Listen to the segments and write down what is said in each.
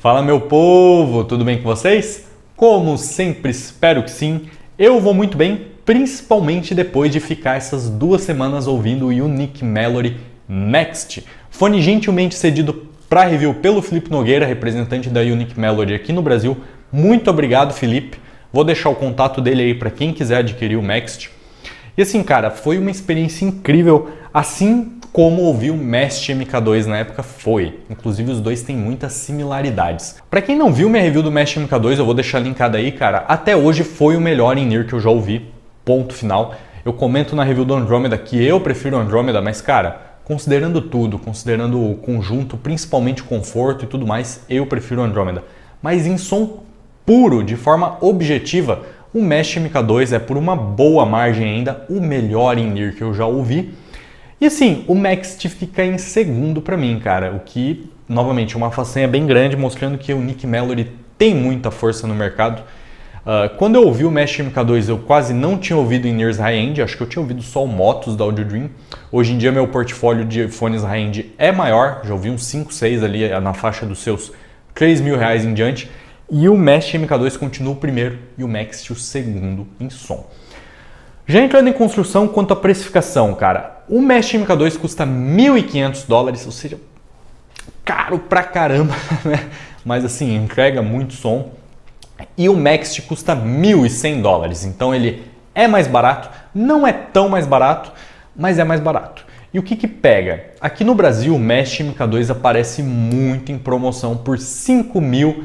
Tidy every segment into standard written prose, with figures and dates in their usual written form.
Fala meu povo, tudo bem com vocês? Como sempre, espero que sim. Eu vou muito bem, principalmente depois de ficar essas 2 semanas ouvindo o Unique Melody Next. Fone gentilmente cedido para review pelo Felipe Nogueira, representante da Unique Melody aqui no Brasil. Muito obrigado, Felipe. Vou deixar o contato dele aí para quem quiser adquirir o Next. E assim, cara, foi uma experiência incrível, assim como ouvir o Mest MK2 na época foi. Inclusive os dois têm muitas similaridades. Para quem não viu minha review do Mest MK2, eu vou deixar linkado aí, cara. Até hoje foi o melhor in-ear que eu já ouvi. Ponto final. Eu comento na review do Andromeda que eu prefiro o Andromeda, mas cara, considerando tudo, considerando o conjunto, principalmente o conforto e tudo mais, eu prefiro o Andromeda. Mas em som puro, de forma objetiva, o Mest MK2 é por uma boa margem ainda o melhor in-ear que eu já ouvi. E assim, o Next fica em segundo para mim, cara, o que, novamente, é uma façanha bem grande, mostrando que o Unique Melody tem muita força no mercado. Quando eu ouvi o Mest MK2, eu quase não tinha ouvido in-ears high-end, acho que eu tinha ouvido só o Motus da Audio Dream. Hoje em dia meu portfólio de fones high-end é maior, já ouvi uns 5, 6 ali na faixa dos seus R$3.000 em diante. E o Mest MK2 continua o primeiro e o Next o segundo em som. Já entrando em construção quanto à precificação, cara, o Mest MK2 custa $1.500, ou seja, caro pra caramba, né? Mas assim, entrega muito som. E o Next custa $1.100, então ele é mais barato, não é tão mais barato, mas é mais barato. E o que pega? Aqui no Brasil, o Mest MK2 aparece muito em promoção por R$5.000,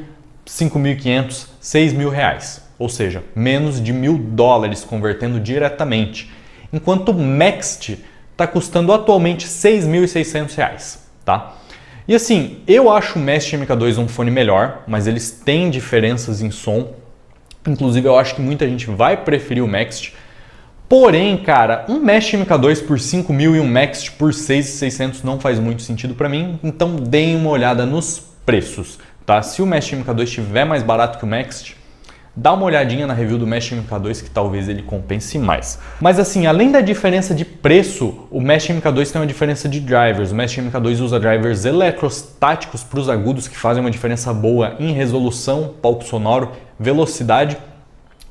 R$5.500, R$6.000. Ou seja, menos de $1.000 convertendo diretamente. Enquanto o Next está custando atualmente R$6.600, tá? E assim, eu acho o Mest MK2 um fone melhor, mas eles têm diferenças em som. Inclusive, eu acho que muita gente vai preferir o Next. Porém, cara, um Mest MK2 por R$5.000 e um Next por R$6.600 não faz muito sentido para mim. Então, deem uma olhada nos preços, tá? Se o Mest MK2 estiver mais barato que o Next, dá uma olhadinha na review do Mest MK2 que talvez ele compense mais. Mas assim, além da diferença de preço, o Mest MK2 tem uma diferença de drivers. O Mest MK2 usa drivers eletrostáticos para os agudos que fazem uma diferença boa em resolução, palco sonoro, velocidade,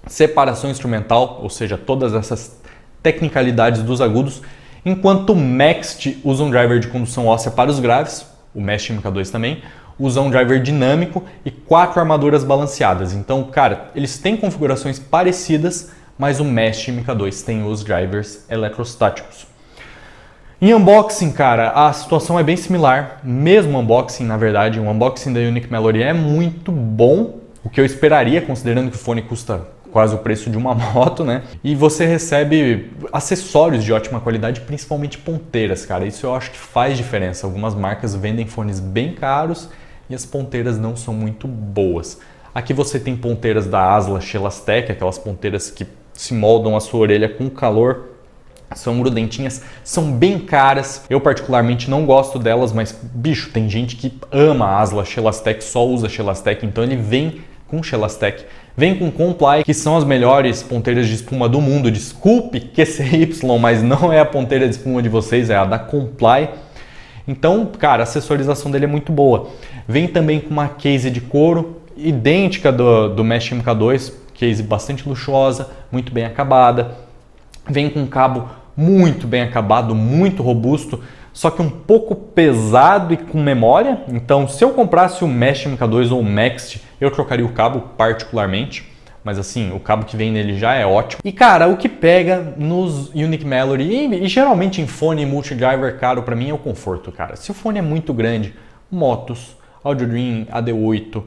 separação instrumental, ou seja, todas essas tecnicalidades dos agudos, enquanto o Next usa um driver de condução óssea para os graves, o Mest MK2 também, usa um driver dinâmico e 4 armaduras balanceadas. Então, cara, eles têm configurações parecidas, mas o Mest MK2 tem os drivers eletrostáticos. Em unboxing, cara, a situação é bem similar. Mesmo unboxing, na verdade, o unboxing da Unique Melody é muito bom, o que eu esperaria, considerando que o fone custa quase o preço de uma moto, né? E você recebe acessórios de ótima qualidade, principalmente ponteiras, cara. Isso eu acho que faz diferença. Algumas marcas vendem fones bem caros e as ponteiras não são muito boas. Aqui você tem ponteiras da Asla Shelastec, aquelas ponteiras que se moldam a sua orelha com calor. São grudentinhas, são bem caras. Eu particularmente não gosto delas, mas bicho, tem gente que ama a Asla Shelastec, só usa Shelastec, então ele vem com Shelastec. Vem com Comply, que são as melhores ponteiras de espuma do mundo. Desculpe QCY, mas não é a ponteira de espuma de vocês, é a da Comply. Então, cara, a acessorização dele é muito boa. Vem também com uma case de couro, idêntica do Mest MK2, case bastante luxuosa, muito bem acabada. Vem com um cabo muito bem acabado, muito robusto, só que um pouco pesado e com memória. Então, se eu comprasse o Mest MK2 ou o Next, eu trocaria o cabo particularmente. Mas assim, o cabo que vem nele já é ótimo. E cara, o que pega nos Unique Melody e geralmente em fone multidriver caro pra mim é o conforto, cara. Se o fone é muito grande, Motus, Audio Dream, AD8,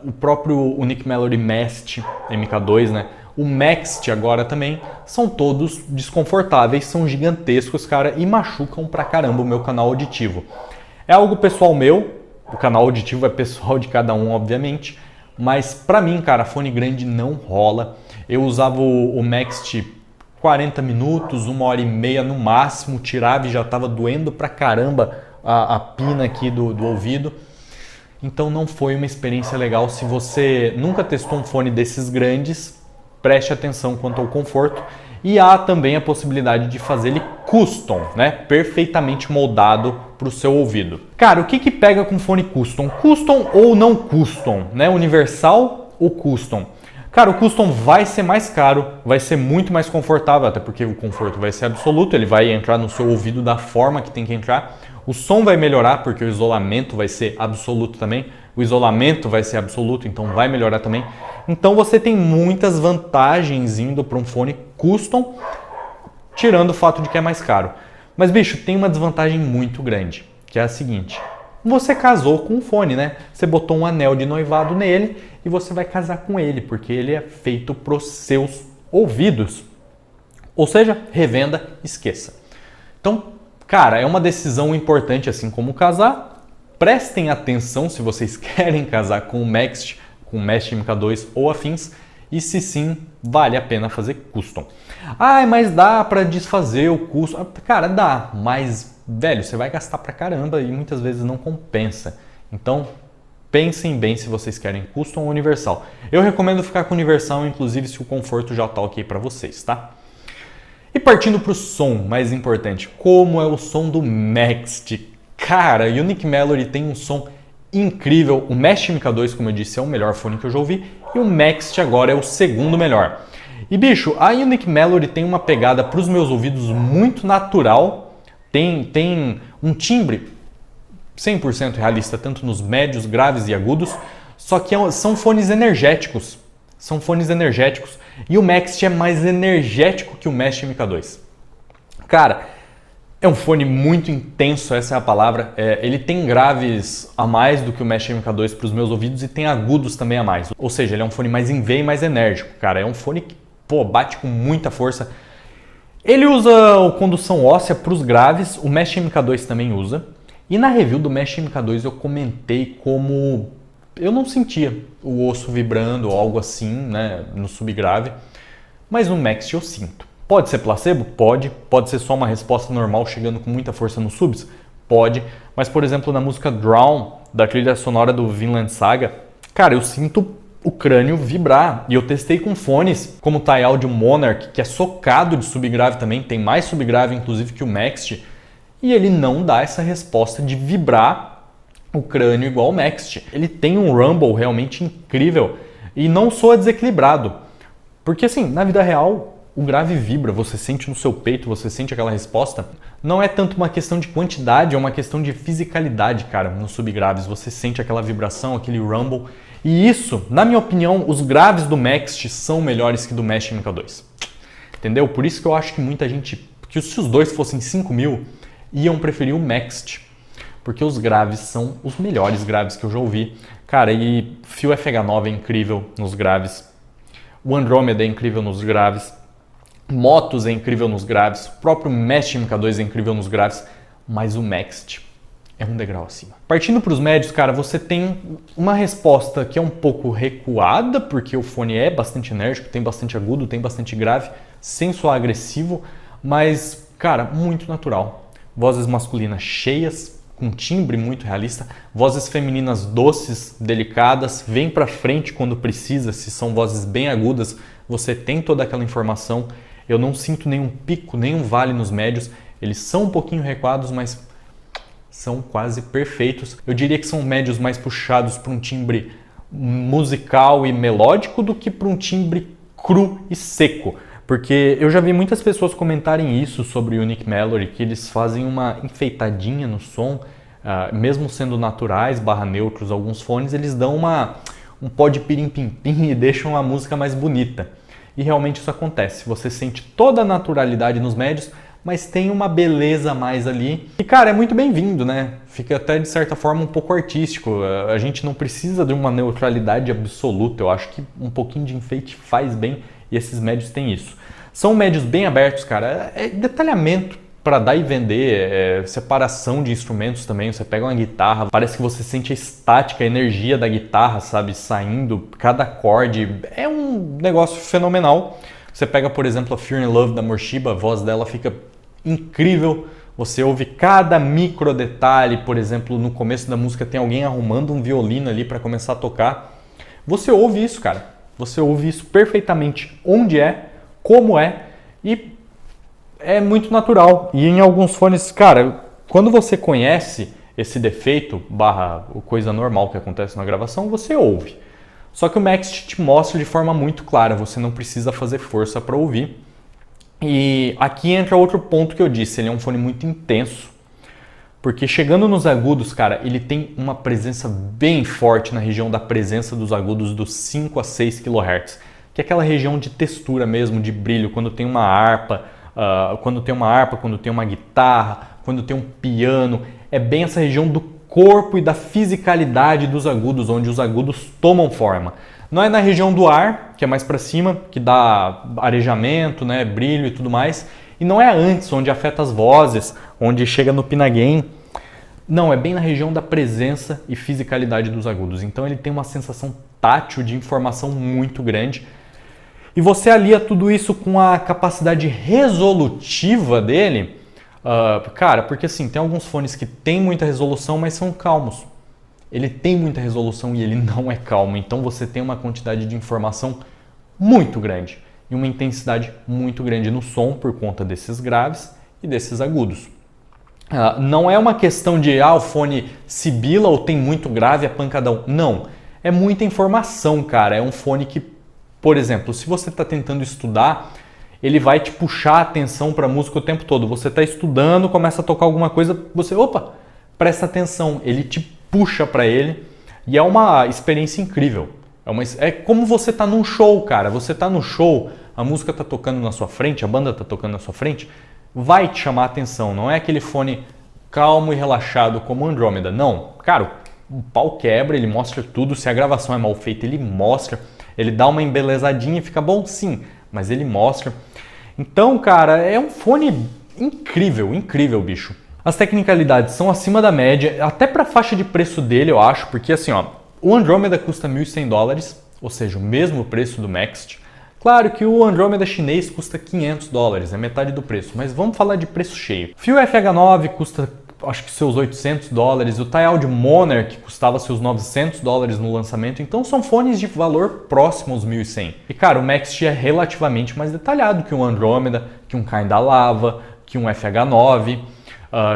o próprio Unique Melody Mest MK2, né? O Next agora também, são todos desconfortáveis, são gigantescos, cara, e machucam pra caramba o meu canal auditivo. É algo pessoal meu, o canal auditivo é pessoal de cada um, obviamente, mas pra mim, cara, fone grande não rola. Eu usava o Next 40 minutos, 1h30 no máximo, tirava e já tava doendo pra caramba a pina aqui do ouvido. Então não foi uma experiência legal. Se você nunca testou um fone desses grandes, preste atenção quanto ao conforto. E há também a possibilidade de fazer ele custom, né? Perfeitamente moldado para o seu ouvido. Cara, o que pega com fone custom? Custom ou não custom, né? Universal ou custom? Cara, o custom vai ser mais caro, vai ser muito mais confortável, até porque o conforto vai ser absoluto, ele vai entrar no seu ouvido da forma que tem que entrar. O som vai melhorar, porque o isolamento vai ser absoluto também. O isolamento vai ser absoluto, então vai melhorar também. Então você tem muitas vantagens indo para um fone custom, tirando o fato de que é mais caro. Mas, bicho, tem uma desvantagem muito grande, que é a seguinte. Você casou com um fone, né? Você botou um anel de noivado nele e você vai casar com ele, porque ele é feito para os seus ouvidos. Ou seja, revenda, esqueça. Então, cara, é uma decisão importante, assim como casar. Prestem atenção se vocês querem casar com o Maxt, com o Mesh MK2 ou afins, e se sim, vale a pena fazer custom. Ah, mas dá para desfazer o custo? Cara, dá, mas, velho, você vai gastar pra caramba e muitas vezes não compensa. Então, pensem bem se vocês querem custom ou universal. Eu recomendo ficar com universal, inclusive se o conforto já tá ok para vocês, tá? E partindo para o som mais importante, como é o som do Maxt? Cara, o Unique Melody tem um som incrível. O Mesh MK2, como eu disse, é o melhor fone que eu já ouvi e o Maxt agora é o segundo melhor. E bicho, a Unique Melody tem uma pegada para os meus ouvidos muito natural, tem um timbre 100% realista, tanto nos médios, graves e agudos, só que são fones energéticos. São fones energéticos. E o Maxt é mais energético que o Mesh MK2. Cara, é um fone muito intenso, essa é a palavra. Ele tem graves a mais do que o Mesh MK2 para os meus ouvidos e tem agudos também a mais. Ou seja, ele é um fone mais em V e mais enérgico, cara. É um fone que, bate com muita força. Ele usa condução óssea para os graves, o Mesh MK2 também usa. E na review do Mesh MK2 eu comentei como eu não sentia o osso vibrando ou algo assim, né, no subgrave, mas no Maxt eu sinto. Pode ser placebo? Pode. Pode ser só uma resposta normal chegando com muita força nos subs? Pode. Mas, por exemplo, na música Drown, da trilha sonora do Vinland Saga, cara, eu sinto o crânio vibrar. E eu testei com fones como o TIE Audio Monarch, que é socado de subgrave também, tem mais subgrave inclusive que o Maxt, e ele não dá essa resposta de vibrar o crânio igual ao Maxt. Ele tem um rumble realmente incrível e não soa desequilibrado. Porque assim, na vida real, o grave vibra, você sente no seu peito, você sente aquela resposta. Não é tanto uma questão de quantidade, é uma questão de fisicalidade, cara, nos subgraves. Você sente aquela vibração, aquele rumble. E isso, na minha opinião, os graves do Maxt são melhores que do Mesh MK2. Entendeu? Por isso que eu acho que muita gente, que se os dois fossem 5.000, iam preferir o Maxt. Porque os graves são os melhores graves que eu já ouvi. Cara, e Fio FH9 é incrível nos graves. O Andromeda é incrível nos graves. Motus é incrível nos graves. O próprio Mesh MK2 é incrível nos graves. Mas o Maxt é um degrau acima. Partindo para os médios, cara, você tem uma resposta que é um pouco recuada, porque o fone é bastante enérgico, tem bastante agudo, tem bastante grave, sem soar agressivo, mas, cara, muito natural. Vozes masculinas cheias, com timbre muito realista, vozes femininas doces, delicadas, vem pra frente quando precisa, se são vozes bem agudas, você tem toda aquela informação. Eu não sinto nenhum pico, nenhum vale nos médios, eles são um pouquinho recuados, mas são quase perfeitos. Eu diria que são médios mais puxados para um timbre musical e melódico do que para um timbre cru e seco. Porque eu já vi muitas pessoas comentarem isso sobre o Unique Melody, que eles fazem uma enfeitadinha no som, mesmo sendo naturais, neutros, alguns fones, eles dão um pó de pirim-pim-pim e deixam a música mais bonita. E realmente isso acontece, você sente toda a naturalidade nos médios, mas tem uma beleza a mais ali. E cara, é muito bem-vindo, né? Fica até de certa forma um pouco artístico. A gente não precisa de uma neutralidade absoluta, eu acho que um pouquinho de enfeite faz bem. E esses médios têm isso. São médios bem abertos, cara. É detalhamento para dar e vender, separação de instrumentos também. Você pega uma guitarra, parece que você sente a estática, a energia da guitarra, sabe? Saindo, cada acorde. É um negócio fenomenal. Você pega, por exemplo, a Fear and Love da Morshiba, a voz dela fica incrível. Você ouve cada micro detalhe, por exemplo, no começo da música tem alguém arrumando um violino ali para começar a tocar. Você ouve isso, cara. Você ouve isso perfeitamente onde é, como é, E é muito natural. E em alguns fones, cara, quando você conhece esse defeito, barra coisa normal que acontece na gravação, você ouve. Só que o Maxt te mostra de forma muito clara, você não precisa fazer força para ouvir. E aqui entra outro ponto que eu disse, ele é um fone muito intenso. Porque chegando nos agudos, cara, ele tem uma presença bem forte na região da presença dos agudos dos 5 a 6 kHz, que é aquela região de textura mesmo, de brilho, quando tem uma harpa, quando tem uma guitarra, quando tem um piano, é bem essa região do corpo e da fisicalidade dos agudos, onde os agudos tomam forma. Não é na região do ar, que é mais para cima, que dá arejamento, né, brilho e tudo mais, e não é antes, onde afeta as vozes, onde chega no pinagain. Não, é bem na região da presença e fisicalidade dos agudos. Então ele tem uma sensação tátil de informação muito grande. E você alia tudo isso com a capacidade resolutiva dele, cara, porque assim, tem alguns fones que tem muita resolução, mas são calmos. Ele tem muita resolução e ele não é calmo. Então você tem uma quantidade de informação muito grande e uma intensidade muito grande no som por conta desses graves e desses agudos. Não é uma questão de o fone sibila ou tem muito grave, é pancadão. Não, é muita informação, cara. É um fone que, por exemplo, se você está tentando estudar, ele vai te puxar a atenção para a música o tempo todo. Você está estudando, começa a tocar alguma coisa, você, presta atenção. Ele te puxa para ele e é uma experiência incrível. É como você tá num show, cara. Você tá no show, a música tá tocando na sua frente, a banda tá tocando na sua frente, vai te chamar a atenção. Não é aquele fone calmo e relaxado como o Andromeda. Não, cara, o pau quebra, ele mostra tudo. Se a gravação é mal feita, ele mostra. Ele dá uma embelezadinha e fica bom, sim, mas ele mostra. Então, cara, é um fone incrível, incrível, bicho. As tecnicalidades são acima da média, até para a faixa de preço dele, eu acho, porque assim, o Andromeda custa $1.100, ou seja, o mesmo preço do Maxt. Claro que o Andromeda chinês custa $500, é metade do preço, mas vamos falar de preço cheio. Fio FH9 custa, acho que seus $800, o TiAudio Monarch custava seus $900 no lançamento, então são fones de valor próximo aos $1.100. E cara, o Maxt é relativamente mais detalhado que um Andromeda, que um Kinda Lava, que um FH9,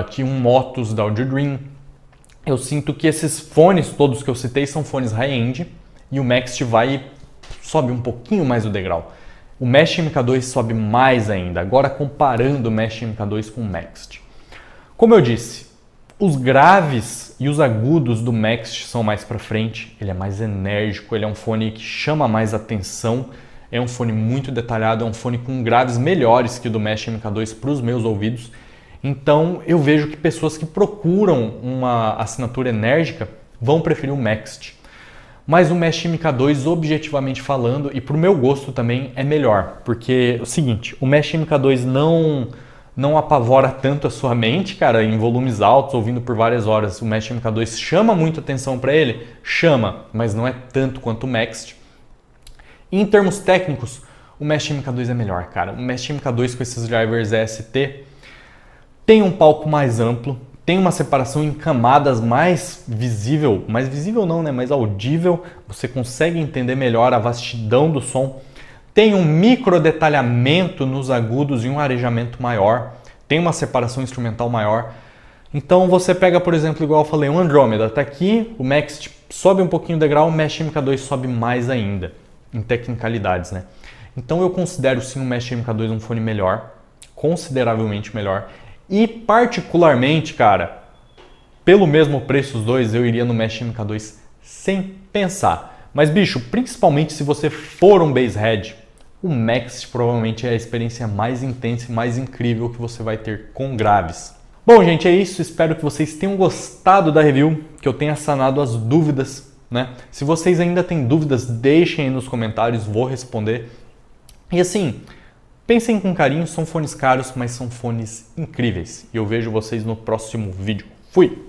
que um Motus da Audio Dream. Eu sinto que esses fones todos que eu citei são fones high-end e o Maxt sobe um pouquinho mais o degrau. O Mesh MK2 sobe mais ainda, agora comparando o Mesh MK2 com o Maxt. Como eu disse, os graves e os agudos do Maxt são mais para frente, ele é mais enérgico, ele é um fone que chama mais atenção, é um fone muito detalhado, é um fone com graves melhores que o do Mesh MK2 para os meus ouvidos. Então eu vejo que pessoas que procuram uma assinatura enérgica vão preferir o Maxt. Mas o Mesh MK2, objetivamente falando, e pro meu gosto também, é melhor. Porque é o seguinte, o Mesh MK2 não apavora tanto a sua mente, cara, em volumes altos, ouvindo por várias horas. O Mesh MK2 chama muito atenção para ele? Chama, mas não é tanto quanto o Maxt. E em termos técnicos, o Mesh MK2 é melhor, cara. O Mesh MK2 com esses drivers EST tem um palco mais amplo, tem uma separação em camadas mais visível não, né, mais audível, você consegue entender melhor a vastidão do som, tem um micro detalhamento nos agudos e um arejamento maior, tem uma separação instrumental maior. Então você pega, por exemplo, igual eu falei, um Andromeda, tá aqui, o Maxt sobe um pouquinho o degrau, o Mesh MK2 sobe mais ainda, em tecnicalidades, né? Então eu considero sim o Mesh MK2 um fone melhor, consideravelmente melhor. E particularmente, cara, pelo mesmo preço os dois, eu iria no Mesh MK2 sem pensar. Mas bicho, principalmente se você for um basshead, o Maxt provavelmente é a experiência mais intensa e mais incrível que você vai ter com graves. Bom, gente, é isso. Espero que vocês tenham gostado da review, que eu tenha sanado as dúvidas, né? Se vocês ainda têm dúvidas, deixem aí nos comentários, vou responder. E assim, pensem com carinho, são fones caros, mas são fones incríveis. E eu vejo vocês no próximo vídeo. Fui!